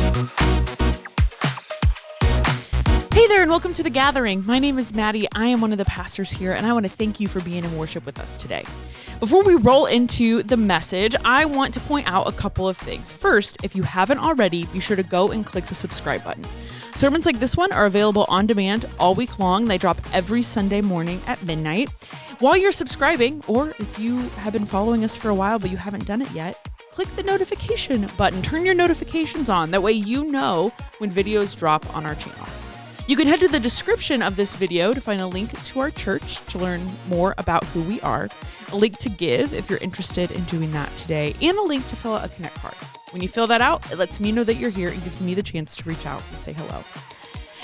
Hey there, and welcome to The Gathering. My name is Maddie. I am one of the pastors here, and I want to thank you for being in worship with us today. Before we roll into the message, I want to point out a couple of things. First, if you haven't already, be sure to go and click the subscribe button. Sermons like this one are available on demand all week long. They drop every Sunday morning at midnight. While you're subscribing, or if you have been following us for a while but you haven't done it yet, click the notification button. Turn your notifications on. That way you know when videos drop on our channel. You can head to the description of this video to find a link to our church to learn more about who we are, a link to give if you're interested in doing that today, and a link to fill out a Connect card. When you fill that out, it lets me know that you're here and gives me the chance to reach out and say hello.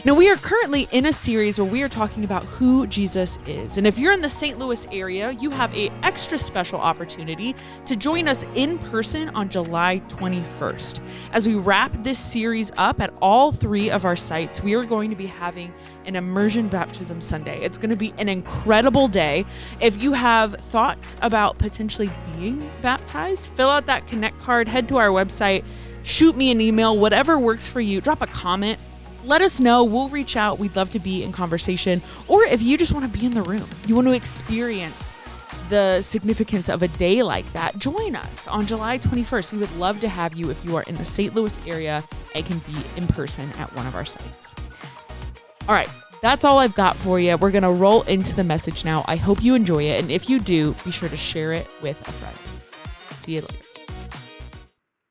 Now, we are currently in a series where we are talking about who Jesus is. And if you're in the St. Louis area, you have an extra special opportunity to join us in person on July 21st. As we wrap this series up at all three of our sites, we are going to be having an immersion baptism Sunday. It's going to be an incredible day. If you have thoughts about potentially being baptized, fill out that Connect card, head to our website, shoot me an email, whatever works for you, drop a comment. Let us know. We'll reach out. We'd love to be in conversation. Or if you just want to be in the room, you want to experience the significance of a day like that, join us on July 21st. We would love to have you if you are in the St. Louis area and can be in person at one of our sites. All right, that's all I've got for you. We're going to roll into the message now. I hope you enjoy it. And if you do, be sure to share it with a friend. See you later.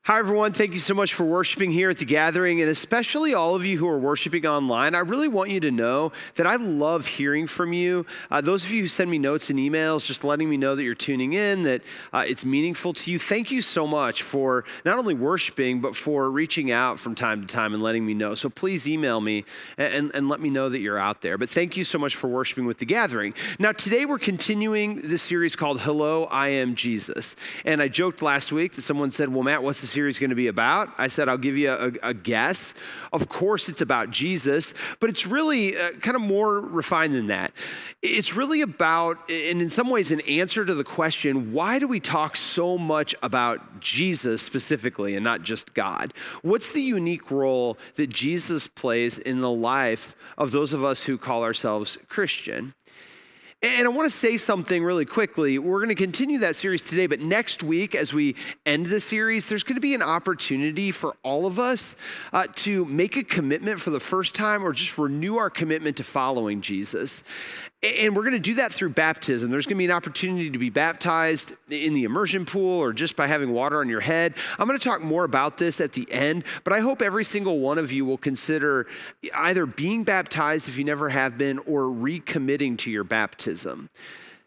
Hi, everyone. Thank you so much for worshiping here at The Gathering, and especially all of you who are worshiping online. I really want you to know that I love hearing from you. Those of you who send me notes and emails, just letting me know that you're tuning in, that it's meaningful to you. Thank you so much for not only worshiping, but for reaching out from time to time and letting me know. So please email me and let me know that you're out there. But thank you so much for worshiping with The Gathering. Now, today we're continuing this series called Hello, I Am Jesus. And I joked last week that someone said, well, Matt, what's the series going to be about? I said, I'll give you a guess. Of course, it's about Jesus, but it's really kind of more refined than that. It's really about, and in some ways, an answer to the question, why do we talk so much about Jesus specifically and not just God? What's the unique role that Jesus plays in the life of those of us who call ourselves Christian? And I want to say something really quickly. We're going to continue that series today, but next week, as we end the series, there's going to be an opportunity for all of us to make a commitment for the first time or just renew our commitment to following Jesus. And we're going to do that through baptism. There's going to be an opportunity to be baptized in the immersion pool or just by having water on your head. I'm going to talk more about this at the end, but I hope every single one of you will consider either being baptized if you never have been or recommitting to your baptism.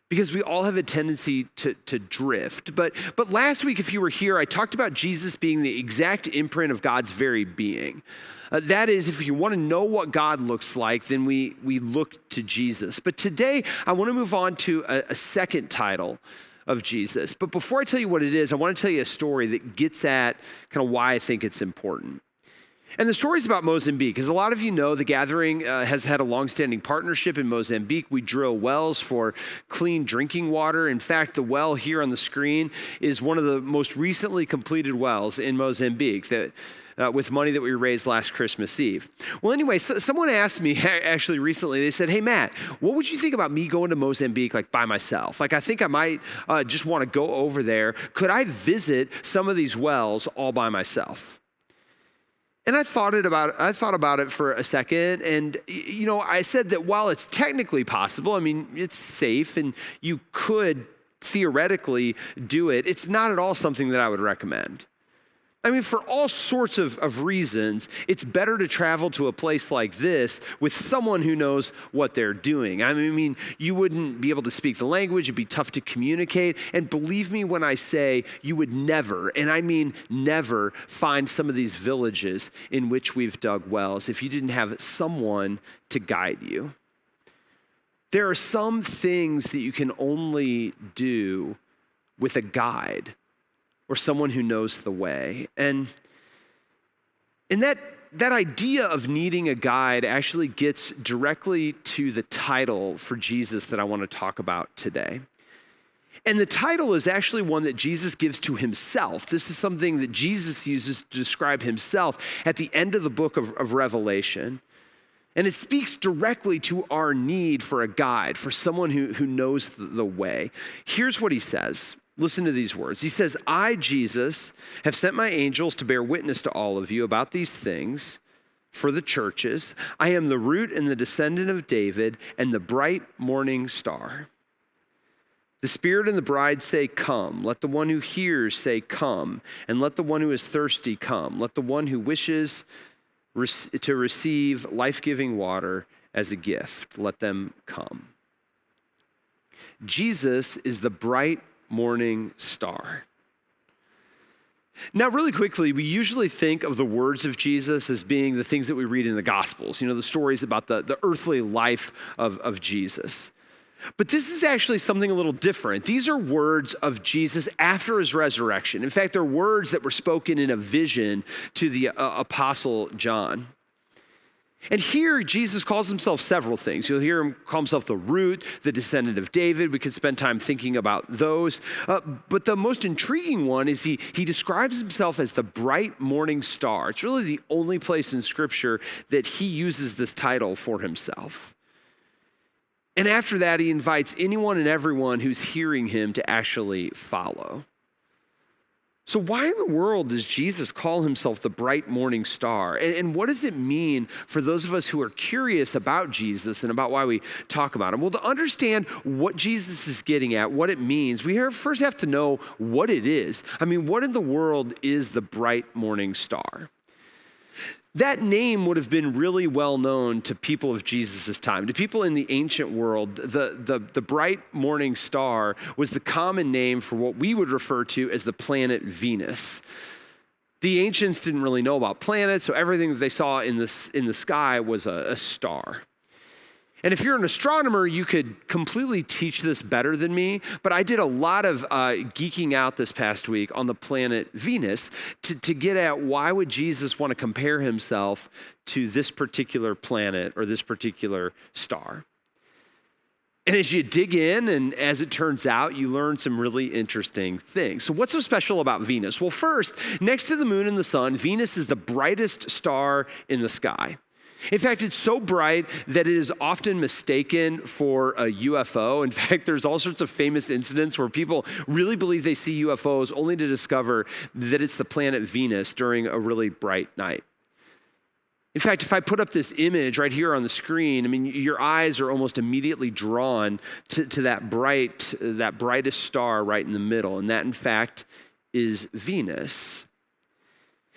Because we all have a tendency to drift. But last week, if you were here, I talked about Jesus being the exact imprint of God's very being. That is, if you want to know what God looks like, then we look to Jesus. But today, I want to move on to a second title of Jesus. But before I tell you what it is, I want to tell you a story that gets at kind of why I think it's important. And the story is about Mozambique. As a lot of you know, The Gathering has had a longstanding partnership in Mozambique. We drill wells for clean drinking water. In fact, the well here on the screen is one of the most recently completed wells in Mozambique that with money that we raised last Christmas Eve. Well, anyway, someone asked me actually recently, they said, hey, Matt, what would you think about me going to Mozambique like by myself? Like, I think I might just want to go over there. Could I visit some of these wells all by myself? And I thought about it for a second, and I said that while it's technically possible, I mean, it's safe and you could theoretically do it, it's not at all something that I would recommend. I mean, for all sorts of reasons, it's better to travel to a place like this with someone who knows what they're doing. I mean, you wouldn't be able to speak the language. It'd be tough to communicate. And believe me when I say you would never, and I mean never, find some of these villages in which we've dug wells if you didn't have someone to guide you. There are some things that you can only do with a guide or someone who knows the way. And that idea of needing a guide actually gets directly to the title for Jesus that I want to talk about today. And the title is actually one that Jesus gives to himself. This is something that Jesus uses to describe himself at the end of the book of Revelation. And it speaks directly to our need for a guide, for someone who knows the way. Here's what he says. Listen to these words. He says, I, Jesus, have sent my angels to bear witness to all of you about these things for the churches. I am the root and the descendant of David and the bright morning star. The Spirit and the bride say, come. Let the one who hears say, come. And let the one who is thirsty come. Let the one who wishes to receive life-giving water as a gift, let them come. Jesus is the bright morning star. Now, really quickly, we usually think of the words of Jesus as being the things that we read in the Gospels, the stories about the earthly life of Jesus. But this is actually something a little different. These are words of Jesus after his resurrection. In fact, they're words that were spoken in a vision to the Apostle John. And here, Jesus calls himself several things. You'll hear him call himself the root, the descendant of David. We could spend time thinking about those. But the most intriguing one is he describes himself as the bright morning star. It's really the only place in Scripture that he uses this title for himself. And after that, he invites anyone and everyone who's hearing him to actually follow. So why in the world does Jesus call himself the bright morning star? And what does it mean for those of us who are curious about Jesus and about why we talk about him? Well, to understand what Jesus is getting at, what it means, we first have to know what it is. I mean, what in the world is the bright morning star? That name would have been really well known to people of Jesus' time. To people in the ancient world, the bright morning star was the common name for what we would refer to as the planet Venus. The ancients didn't really know about planets, so everything that they saw in the sky was a star. And if you're an astronomer, you could completely teach this better than me, but I did a lot of geeking out this past week on the planet Venus to get at why would Jesus want to compare himself to this particular planet or this particular star. And as you dig in, and as it turns out, you learn some really interesting things. So what's so special about Venus? Well, first, next to the moon and the sun, Venus is the brightest star in the sky. In fact, it's so bright that it is often mistaken for a UFO. In fact, there's all sorts of famous incidents where people really believe they see UFOs only to discover that it's the planet Venus during a really bright night. In fact, if I put up this image right here on the screen, I mean, your eyes are almost immediately drawn to that brightest star right in the middle. And that, in fact, is Venus.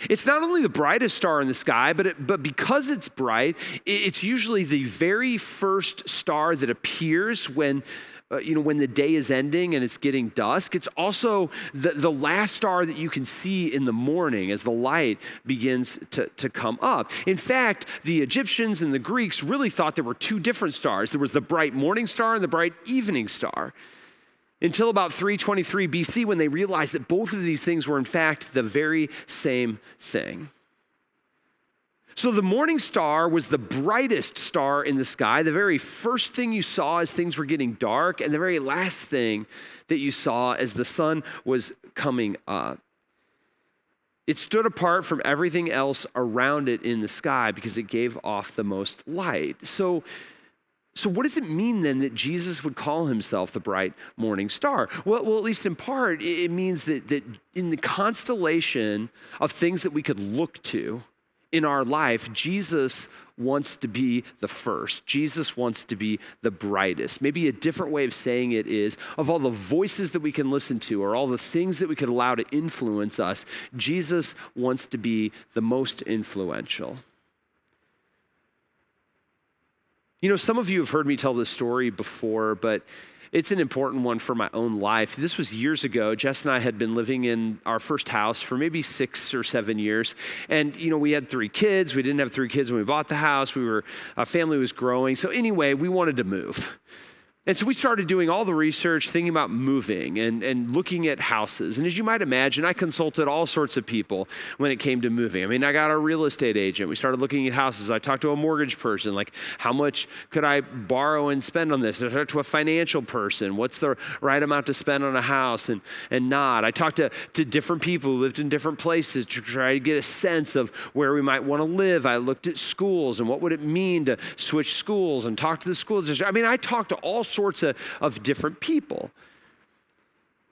It's not only the brightest star in the sky, but because it's bright, it's usually the very first star that appears when the day is ending and it's getting dusk. It's also the last star that you can see in the morning as the light begins to come up. In fact, the Egyptians and the Greeks really thought there were two different stars. There was the bright morning star and the bright evening star. Until about 323 BC, when they realized that both of these things were in fact the very same thing. So the morning star was the brightest star in the sky. The very first thing you saw as things were getting dark, and the very last thing that you saw as the sun was coming up. It stood apart from everything else around it in the sky because it gave off the most light. So what does it mean then that Jesus would call himself the bright morning star? Well, at least in part, it means that in the constellation of things that we could look to in our life, Jesus wants to be the first. Jesus wants to be the brightest. Maybe a different way of saying it is, of all the voices that we can listen to or all the things that we could allow to influence us, Jesus wants to be the most influential. Some of you have heard me tell this story before, but it's an important one for my own life. This was years ago. Jess and I had been living in our first house for maybe 6 or 7 years. And, we had 3 kids. We didn't have 3 kids when we bought the house. Our family was growing. So anyway, we wanted to move. And so we started doing all the research, thinking about moving and looking at houses. And as you might imagine, I consulted all sorts of people when it came to moving. I mean, I got a real estate agent. We started looking at houses. I talked to a mortgage person, like how much could I borrow and spend on this? I talked to a financial person. What's the right amount to spend on a house and not? I talked to different people who lived in different places to try to get a sense of where we might want to live. I looked at schools and what would it mean to switch schools and talk to the school district. I mean, I talked to all sorts of different people.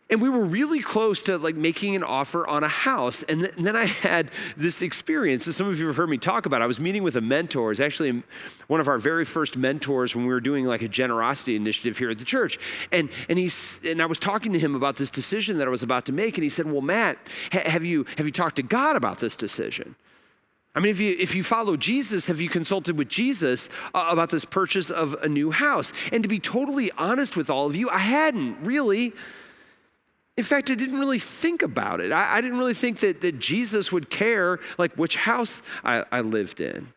And we were really close to like making an offer on a house. And then I had this experience that some of you have heard me talk about. I was meeting with a mentor. It's actually one of our very first mentors when we were doing like a generosity initiative here at the church. And I was talking to him about this decision that I was about to make. And he said, well, Matt, have you talked to God about this decision? I mean, if you follow Jesus, have you consulted with Jesus about this purchase of a new house? And to be totally honest with all of you, I hadn't really. In fact, I didn't really think about it. I didn't really think that Jesus would care like which house I lived in.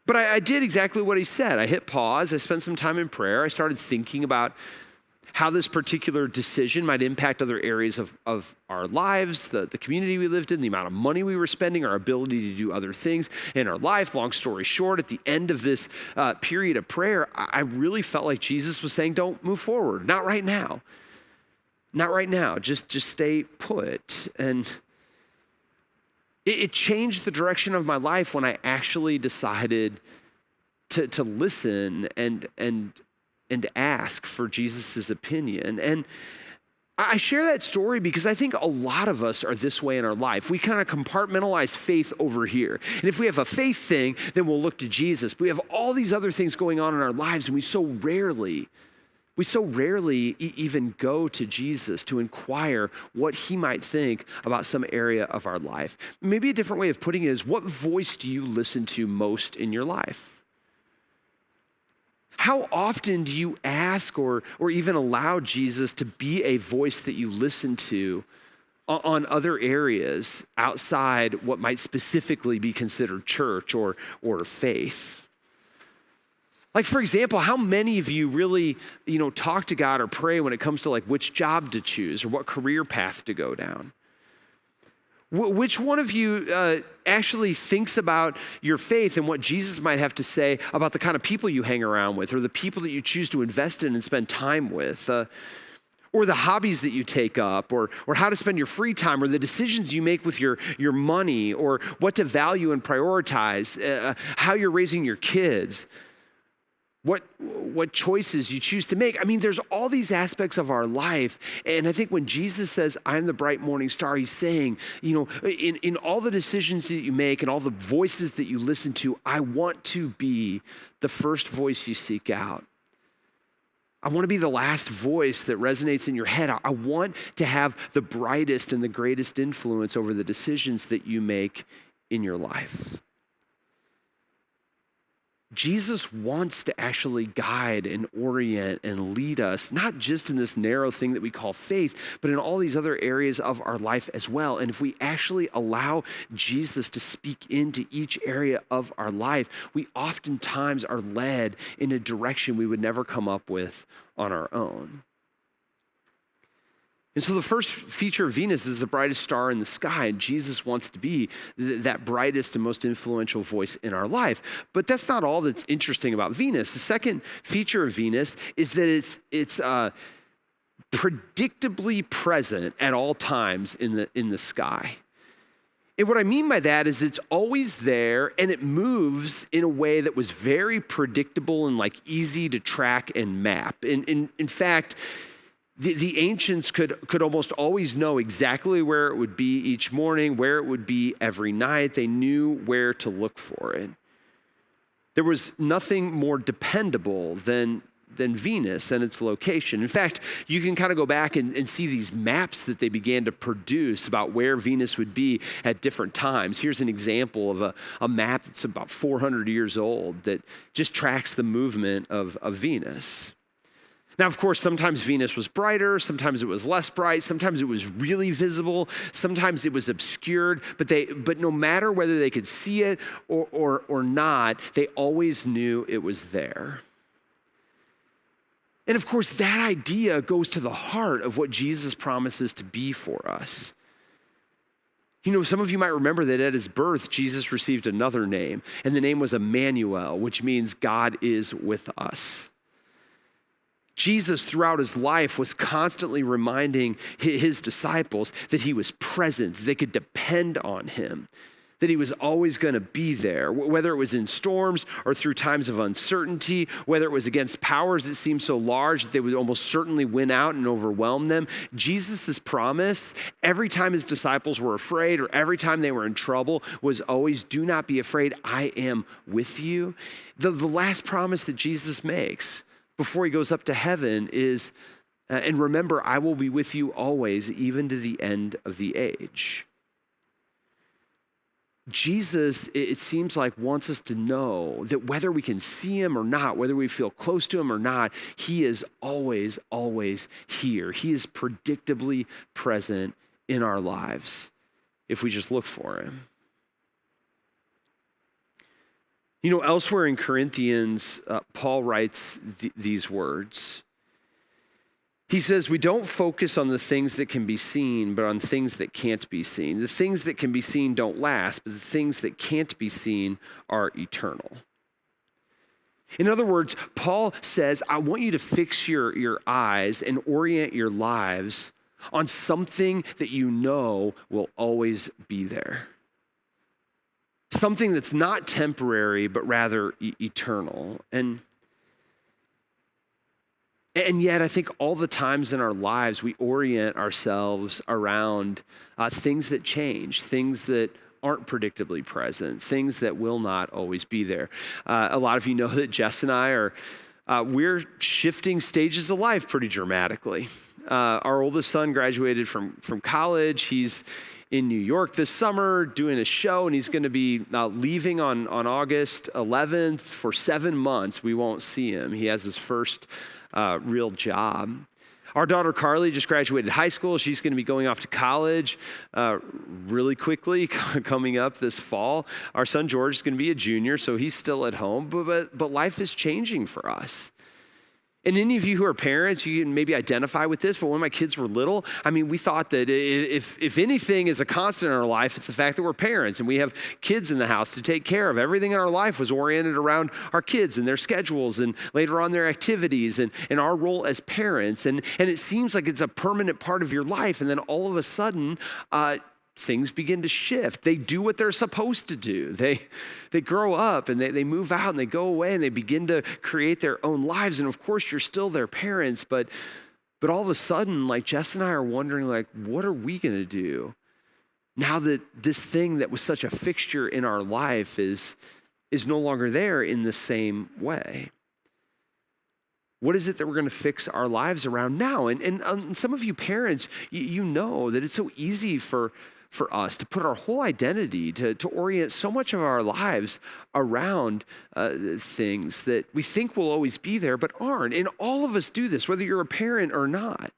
But I did exactly what he said. I hit pause. I spent some time in prayer. I started thinking about how this particular decision might impact other areas of our lives, the community we lived in, the amount of money we were spending, our ability to do other things in our life. Long story short, at the end of this period of prayer, I really felt like Jesus was saying, don't move forward. Not right now. Not right now. Just stay put. And it changed the direction of my life when I actually decided to listen and ask for Jesus' opinion. And I share that story because I think a lot of us are this way in our life. We kind of compartmentalize faith over here. And if we have a faith thing, then we'll look to Jesus. But we have all these other things going on in our lives, and we so rarely even go to Jesus to inquire what he might think about some area of our life. Maybe a different way of putting it is, what voice do you listen to most in your life? How often do you ask or even allow Jesus to be a voice that you listen to on other areas outside what might specifically be considered church or faith? Like, for example, how many of you really, talk to God or pray when it comes to like which job to choose or what career path to go down? Which one of you actually thinks about your faith and what Jesus might have to say about the kind of people you hang around with or the people that you choose to invest in and spend time with? Or the hobbies that you take up, or how to spend your free time, or the decisions you make with your money, or what to value and prioritize, how you're raising your kids, what choices you choose to make. I mean, there's all these aspects of our life. And I think when Jesus says, I'm the bright morning star, he's saying, in all the decisions that you make and all the voices that you listen to, I want to be the first voice you seek out. I want to be the last voice that resonates in your head. I want to have the brightest and the greatest influence over the decisions that you make in your life. Jesus wants to actually guide and orient and lead us, not just in this narrow thing that we call faith, but in all these other areas of our life as well. And if we actually allow Jesus to speak into each area of our life, we oftentimes are led in a direction we would never come up with on our own. And so the first feature of Venus is the brightest star in the sky, and Jesus wants to be that brightest and most influential voice in our life. But that's not all that's interesting about Venus. The second feature of Venus is that it's predictably present at all times in the sky. And what I mean by that is it's always there, and it moves in a way that was very predictable and like easy to track and map. In fact, the ancients could almost always know exactly where it would be each morning, where it would be every night. They knew where to look for it. There was nothing more dependable than Venus and its location. In fact, you can kind of go back and see these maps that they began to produce about where Venus would be at different times. Here's an example of a map that's about 400 years old that just tracks the movement of Venus. Now, of course, sometimes Venus was brighter, sometimes it was less bright, sometimes it was really visible, sometimes it was obscured, but no matter whether they could see it or not, they always knew it was there. And of course, that idea goes to the heart of what Jesus promises to be for us. You know, some of you might remember that at his birth, Jesus received another name, and the name was Emmanuel, which means God is with us. Jesus, throughout his life, was constantly reminding his disciples that he was present, they could depend on him, that he was always going to be there, whether it was in storms or through times of uncertainty, whether it was against powers that seemed so large that they would almost certainly win out and overwhelm them. Jesus' promise, every time his disciples were afraid or every time they were in trouble, was always, do not be afraid, I am with you. The last promise that Jesus makes before he goes up to heaven is, and remember, I will be with you always, even to the end of the age. Jesus, it seems like, wants us to know that whether we can see him or not, whether we feel close to him or not, he is always, always here. He is predictably present in our lives if we just look for him. You know, elsewhere in Corinthians, Paul writes these words. He says, we don't focus on the things that can be seen, but on things that can't be seen. The things that can be seen don't last, but the things that can't be seen are eternal. In other words, Paul says, I want you to fix your eyes and orient your lives on something that you know will always be there. Something that's not temporary, but rather eternal. And yet, I think all the times in our lives, we orient ourselves around things that change, things that aren't predictably present, things that will not always be there. A lot of you know that Jess and I we're shifting stages of life pretty dramatically. Our oldest son graduated from college. He's in New York this summer doing a show, and he's going to be leaving on August 11th for 7 months. We won't see him. He has his first real job. Our daughter Carly just graduated high school. She's going to be going off to college really quickly coming up this fall. Our son George is going to be a junior, so he's still at home, but life is changing for us. And any of you who are parents, you can maybe identify with this, but when my kids were little, I mean, we thought that if anything is a constant in our life, it's the fact that we're parents and we have kids in the house to take care of. Everything in our life was oriented around our kids and their schedules and later on their activities and our role as parents. And it seems like it's a permanent part of your life. And then all of a sudden, things begin to shift. They do what they're supposed to do. They grow up and they move out and they go away and they begin to create their own lives. And of course, you're still their parents, but all of a sudden, like Jess and I are wondering, like, what are we going to do now that this thing that was such a fixture in our life is no longer there in the same way? What is it that we're going to fix our lives around now? And some of you parents, you know that it's so easy for us to put our whole identity, to orient so much of our lives around things that we think will always be there, but aren't. And all of us do this, whether you're a parent or not.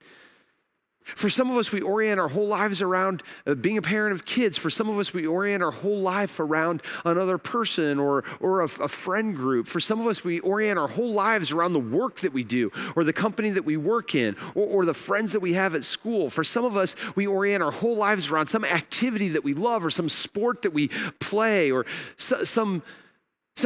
For some of us, we orient our whole lives around being a parent of kids. For some of us, we orient our whole life around another person or a friend group. For some of us, we orient our whole lives around the work that we do or the company that we work in or the friends that we have at school. For some of us, we orient our whole lives around some activity that we love or some sport that we play or some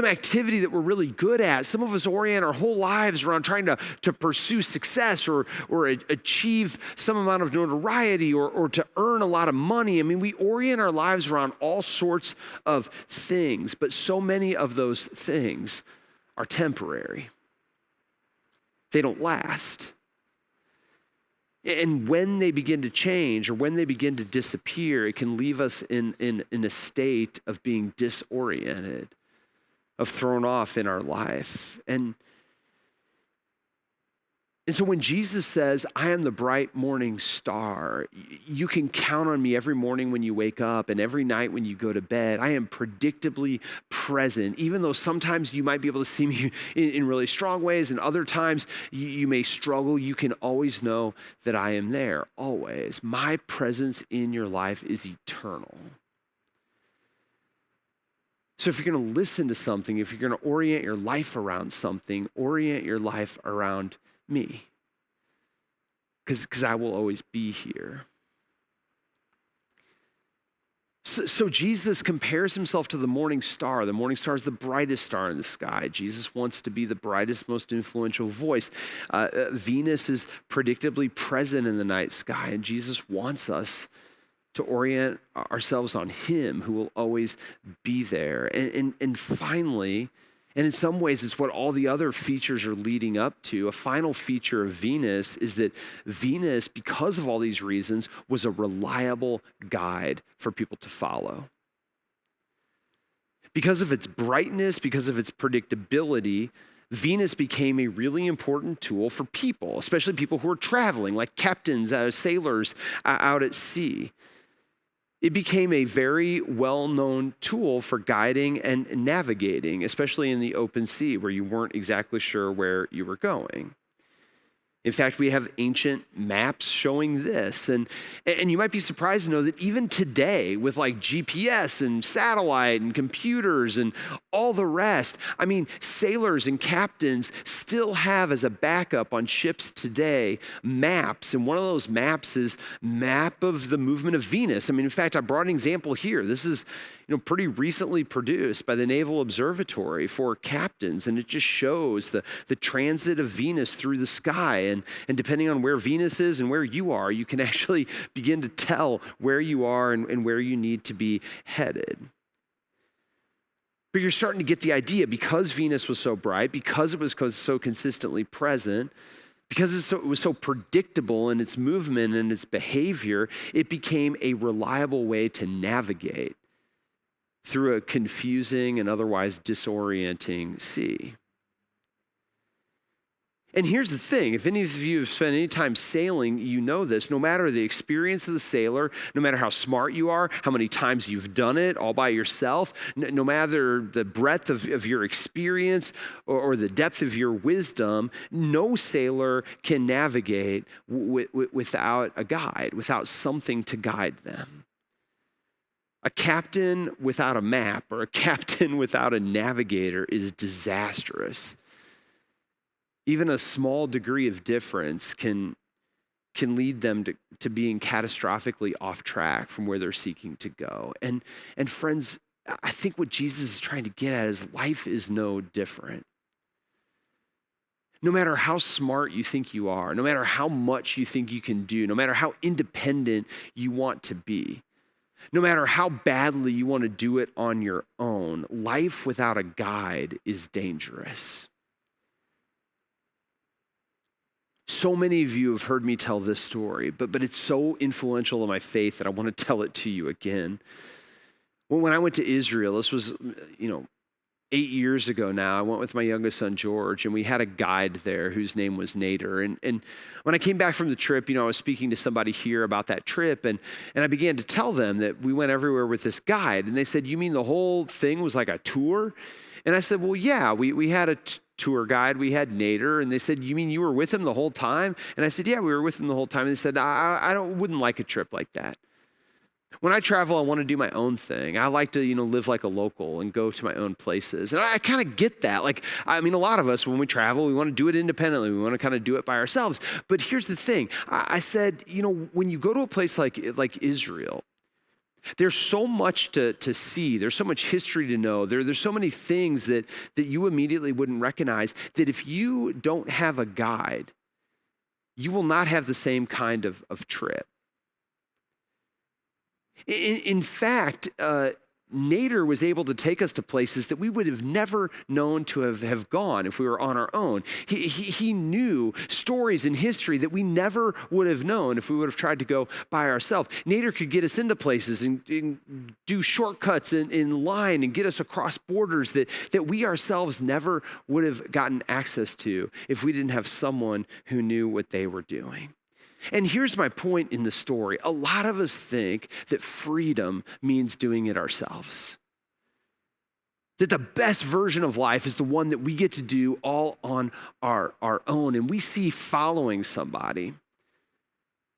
activity that we're really good at. Some of us orient our whole lives around trying to pursue success or achieve some amount of notoriety or to earn a lot of money. I mean, we orient our lives around all sorts of things, but so many of those things are temporary. They don't last. And when they begin to change or when they begin to disappear, it can leave us in a state of being disoriented, of thrown off in our life. And so when Jesus says, I am the bright morning star, you can count on me every morning when you wake up and every night when you go to bed. I am predictably present, even though sometimes you might be able to see me in really strong ways and other times you may struggle. You can always know that I am there, always. My presence in your life is eternal. So if you're going to listen to something, if you're going to orient your life around something, orient your life around me, because I will always be here. So Jesus compares himself to the morning star. The morning star is the brightest star in the sky. Jesus wants to be the brightest, most influential voice. Venus is predictably present in the night sky, and Jesus wants us to orient ourselves on him who will always be there. And finally, and in some ways it's what all the other features are leading up to, a final feature of Venus is that Venus, because of all these reasons, was a reliable guide for people to follow. Because of its brightness, because of its predictability, Venus became a really important tool for people, especially people who are traveling, like captains, sailors out at sea. It became a very well-known tool for guiding and navigating, especially in the open sea where you weren't exactly sure where you were going. In fact, we have ancient maps showing this. And you might be surprised to know that even today, with like GPS and satellite and computers and all the rest, I mean, sailors and captains still have as a backup on ships today maps. And one of those maps is map of the movement of Venus. I mean, in fact, I brought an example here. This is pretty recently produced by the Naval Observatory for captains, and it just shows the transit of Venus through the sky. And depending on where Venus is and where you are, you can actually begin to tell where you are and where you need to be headed. But you're starting to get the idea, because Venus was so bright, because it was so consistently present, because it was so predictable in its movement and its behavior, it became a reliable way to navigate through a confusing and otherwise disorienting sea. And here's the thing, if any of you have spent any time sailing, you know this. No matter the experience of the sailor, no matter how smart you are, how many times you've done it all by yourself, no matter the breadth of your experience or the depth of your wisdom, no sailor can navigate without a guide, without something to guide them. A captain without a map or a captain without a navigator is disastrous. Even a small degree of difference can lead them to being catastrophically off track from where they're seeking to go. And friends, I think what Jesus is trying to get at is life is no different. No matter how smart you think you are, no matter how much you think you can do, no matter how independent you want to be, no matter how badly you want to do it on your own, life without a guide is dangerous. So many of you have heard me tell this story, but it's so influential in my faith that I want to tell it to you again. When I went to Israel, this was, 8 years ago now, I went with my youngest son, George, and we had a guide there whose name was Nader. And when I came back from the trip, I was speaking to somebody here about that trip, and I began to tell them that we went everywhere with this guide. And they said, "You mean the whole thing was like a tour?" And I said, "Well, yeah, we had a tour guide. We had Nader." And they said, "You mean you were with him the whole time?" And I said, "Yeah, we were with him the whole time." And they said, I wouldn't like a trip like that. When I travel, I want to do my own thing. I like to, live like a local and go to my own places. And I kind of get that. A lot of us, when we travel, we want to do it independently. We want to kind of do it by ourselves. But here's the thing. I said, when you go to a place like Israel, there's so much to see. There's so much history to know. There's so many things that you immediately wouldn't recognize, that if you don't have a guide, you will not have the same kind of trip. In fact, Nader was able to take us to places that we would have never known to have gone if we were on our own. He knew stories in history that we never would have known if we would have tried to go by ourselves. Nader could get us into places and do shortcuts in line and get us across borders that we ourselves never would have gotten access to if we didn't have someone who knew what they were doing. And here's my point in the story. A lot of us think that freedom means doing it ourselves. That the best version of life is the one that we get to do all on our own. And we see following somebody,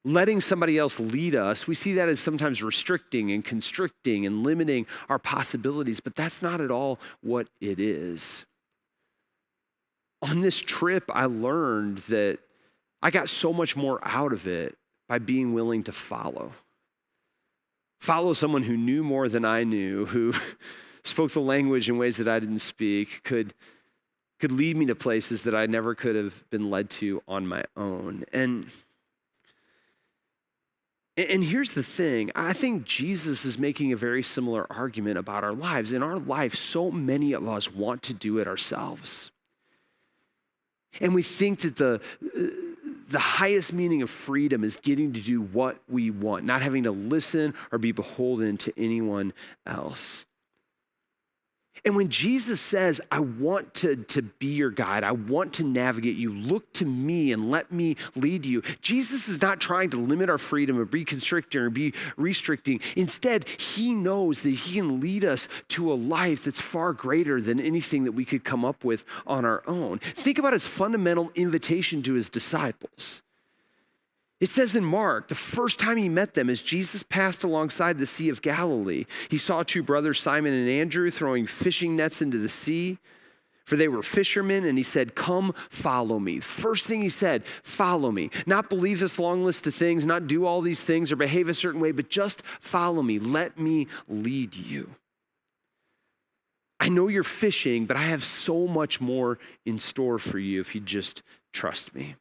letting somebody else lead us, we see that as sometimes restricting and constricting and limiting our possibilities, but that's not at all what it is. on this trip, I learned that I got so much more out of it by being willing to follow. Follow someone who knew more than I knew, who spoke the language in ways that I didn't speak, could lead me to places that I never could have been led to on my own. And here's the thing. I think Jesus is making a very similar argument about our lives. In our life, so many of us want to do it ourselves. And we think that the highest meaning of freedom is getting to do what we want, not having to listen or be beholden to anyone else. And when Jesus says, I want to be your guide, I want to navigate you, look to me and let me lead you, Jesus is not trying to limit our freedom or be constricting or be restricting. Instead, he knows that he can lead us to a life that's far greater than anything that we could come up with on our own. Think about his fundamental invitation to his disciples. It says in Mark, the first time he met them, as Jesus passed alongside the Sea of Galilee, he saw two brothers, Simon and Andrew, throwing fishing nets into the sea, for they were fishermen, and he said, come follow me. First thing he said, follow me. Not believe this long list of things, not do all these things or behave a certain way, but just follow me. Let me lead you. I know you're fishing, but I have so much more in store for you if you just trust me.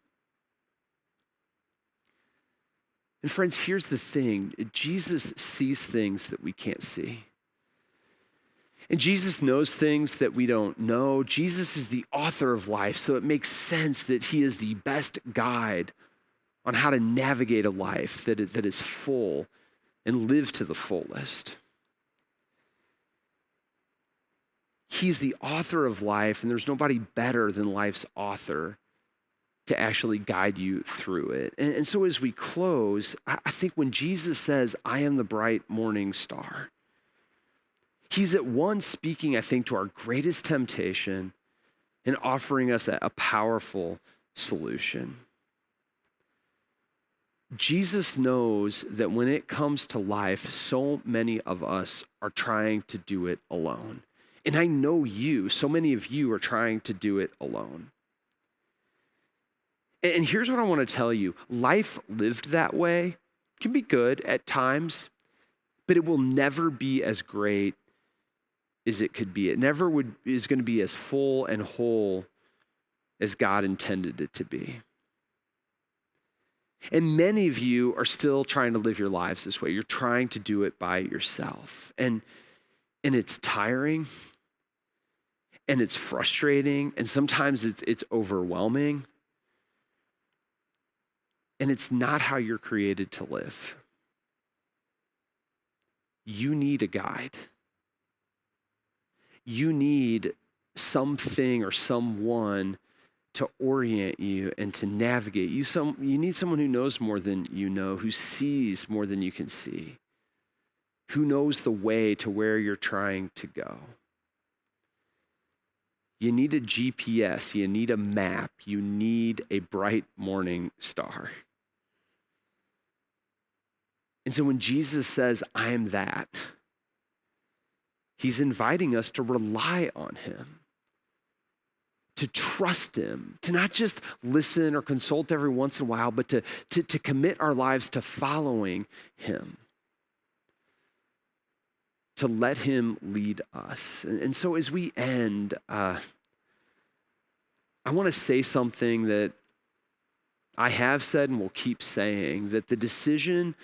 And friends, here's the thing. Jesus sees things that we can't see. And Jesus knows things that we don't know. Jesus is the author of life, so it makes sense that he is the best guide on how to navigate a life that is full and live to the fullest. He's the author of life, and there's nobody better than life's author to actually guide you through it. And so as we close, I think when Jesus says, I am the bright morning star, he's at once speaking, I think, to our greatest temptation and offering us a powerful solution. Jesus knows that when it comes to life, so many of us are trying to do it alone. And I know so many of you are trying to do it alone. And here's what I want to tell you. Life lived that way can be good at times, but it will never be as great as it could be. It never is going to be as full and whole as God intended it to be. And many of you are still trying to live your lives this way. You're trying to do it by yourself. And it's tiring, and it's frustrating, and sometimes it's overwhelming. And it's not how you're created to live. You need a guide. You need something or someone to orient you and to navigate you. You need someone who knows more than you know, who sees more than you can see, who knows the way to where you're trying to go. You need a GPS, you need a map, you need a bright morning star. And so when Jesus says, I am that, he's inviting us to rely on him, to trust him, to not just listen or consult every once in a while, but to commit our lives to following him, to let him lead us. And so as we end, I want to say something that I have said and will keep saying, that the decision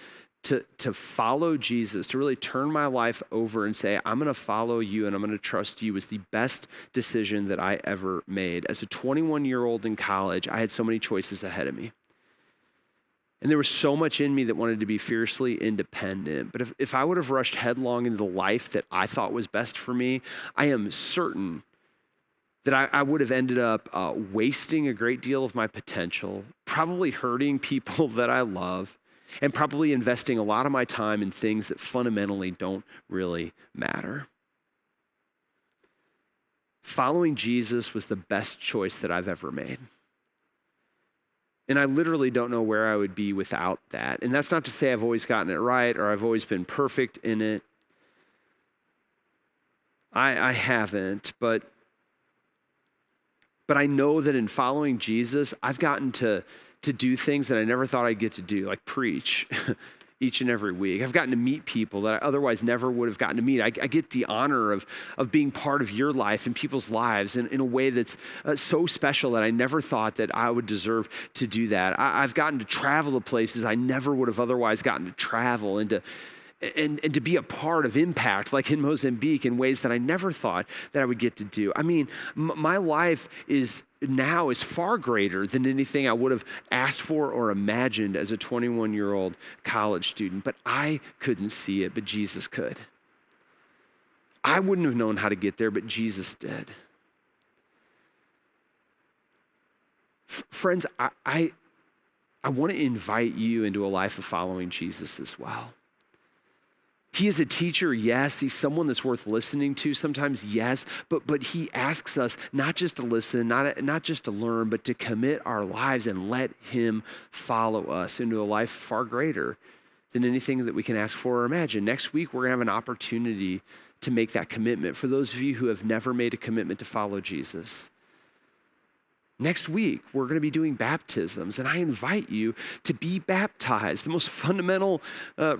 to follow Jesus, to really turn my life over and say, I'm going to follow you and I'm going to trust you, was the best decision that I ever made. As a 21-year-old in college, I had so many choices ahead of me. And there was so much in me that wanted to be fiercely independent. But if I would have rushed headlong into the life that I thought was best for me, I am certain that I would have ended up wasting a great deal of my potential, probably hurting people that I love, and probably investing a lot of my time in things that fundamentally don't really matter. Following Jesus was the best choice that I've ever made. And I literally don't know where I would be without that. And that's not to say I've always gotten it right or I've always been perfect in it. I haven't, but But I know that in following Jesus, I've gotten to do things that I never thought I'd get to do, like preach each and every week. I've gotten to meet people that I otherwise never would have gotten to meet. I get the honor of being part of your life and people's lives in a way that's so special that I never thought that I would deserve to do that. I've gotten to travel to places I never would have otherwise gotten to travel, and to be a part of impact, like in Mozambique, in ways that I never thought that I would get to do. I mean, my life is far greater than anything I would have asked for or imagined as a 21-year-old college student, but I couldn't see it, but Jesus could. I wouldn't have known how to get there, but Jesus did. Friends, I want to invite you into a life of following Jesus as well. He is a teacher, yes. He's someone that's worth listening to sometimes, yes. But he asks us not just to listen, not just to learn, but to commit our lives and let him follow us into a life far greater than anything that we can ask for or imagine. Next week, we're going to have an opportunity to make that commitment. For those of you who have never made a commitment to follow Jesus, next week, we're going to be doing baptisms, and I invite you to be baptized. The most fundamental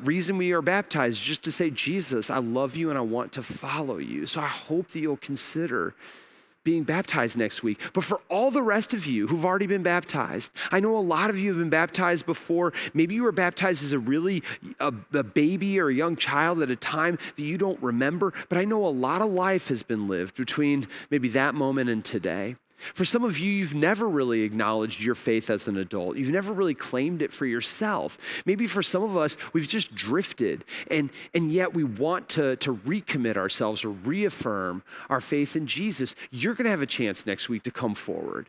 reason we are baptized is just to say, Jesus, I love you and I want to follow you. So I hope that you'll consider being baptized next week. But for all the rest of you who've already been baptized, I know a lot of you have been baptized before. Maybe you were baptized as a baby or a young child at a time that you don't remember, but I know a lot of life has been lived between maybe that moment and today. For some of you, you've never really acknowledged your faith as an adult. You've never really claimed it for yourself. Maybe for some of us, we've just drifted, and yet we want to recommit ourselves or reaffirm our faith in Jesus. You're going to have a chance next week to come forward,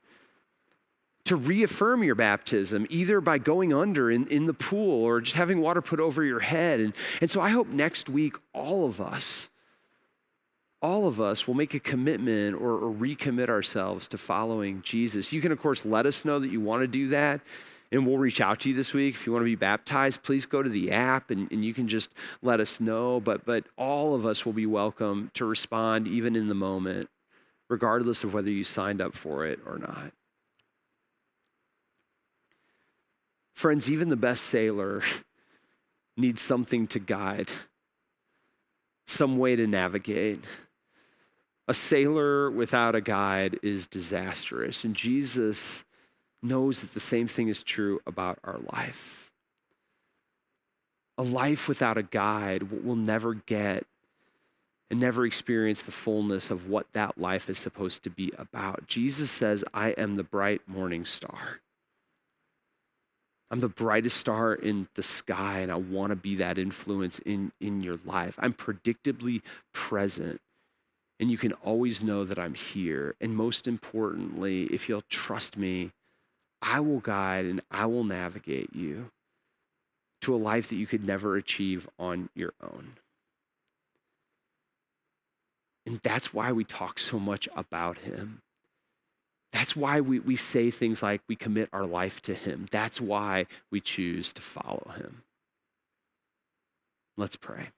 to reaffirm your baptism, either by going under in the pool or just having water put over your head. And so I hope next week, all of us will make a commitment or recommit ourselves to following Jesus. You can, of course, let us know that you want to do that, and we'll reach out to you this week. If you want to be baptized, please go to the app, and you can just let us know. But all of us will be welcome to respond even in the moment, regardless of whether you signed up for it or not. Friends, even the best sailor needs something to guide, some way to navigate. A sailor without a guide is disastrous, and Jesus knows that the same thing is true about our life. A life without a guide will never get and never experience the fullness of what that life is supposed to be about. Jesus says, I am the bright morning star. I'm the brightest star in the sky, and I want to be that influence in your life. I'm predictably present, and you can always know that I'm here. And most importantly, if you'll trust me, I will guide and I will navigate you to a life that you could never achieve on your own. And that's why we talk so much about him. That's why we say things like we commit our life to him. That's why we choose to follow him. Let's pray.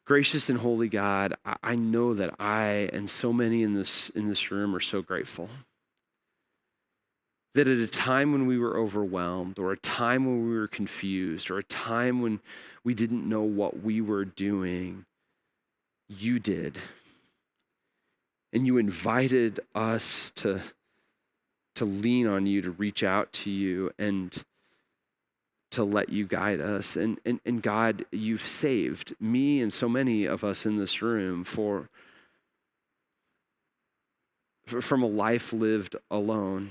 Gracious and holy God, I know that I and so many in this room are so grateful that at a time when we were overwhelmed, or a time when we were confused, or a time when we didn't know what we were doing, you did. And you invited us to lean on you, to reach out to you, and to let you guide us. And God, you've saved me and so many of us in this room from a life lived alone.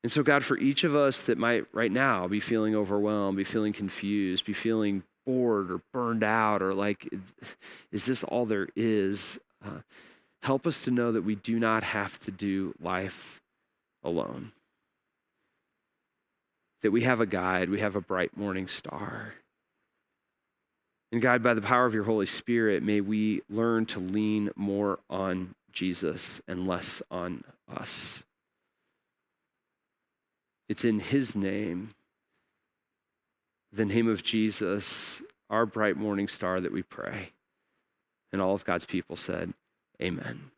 And so God, for each of us that might right now be feeling overwhelmed, be feeling confused, be feeling bored or burned out, or like, is this all there is? Help us to know that we do not have to do life alone. That we have a guide, we have a bright morning star. And God, by the power of your Holy Spirit, may we learn to lean more on Jesus and less on us. It's in his name, the name of Jesus, our bright morning star, that we pray. And all of God's people said, amen.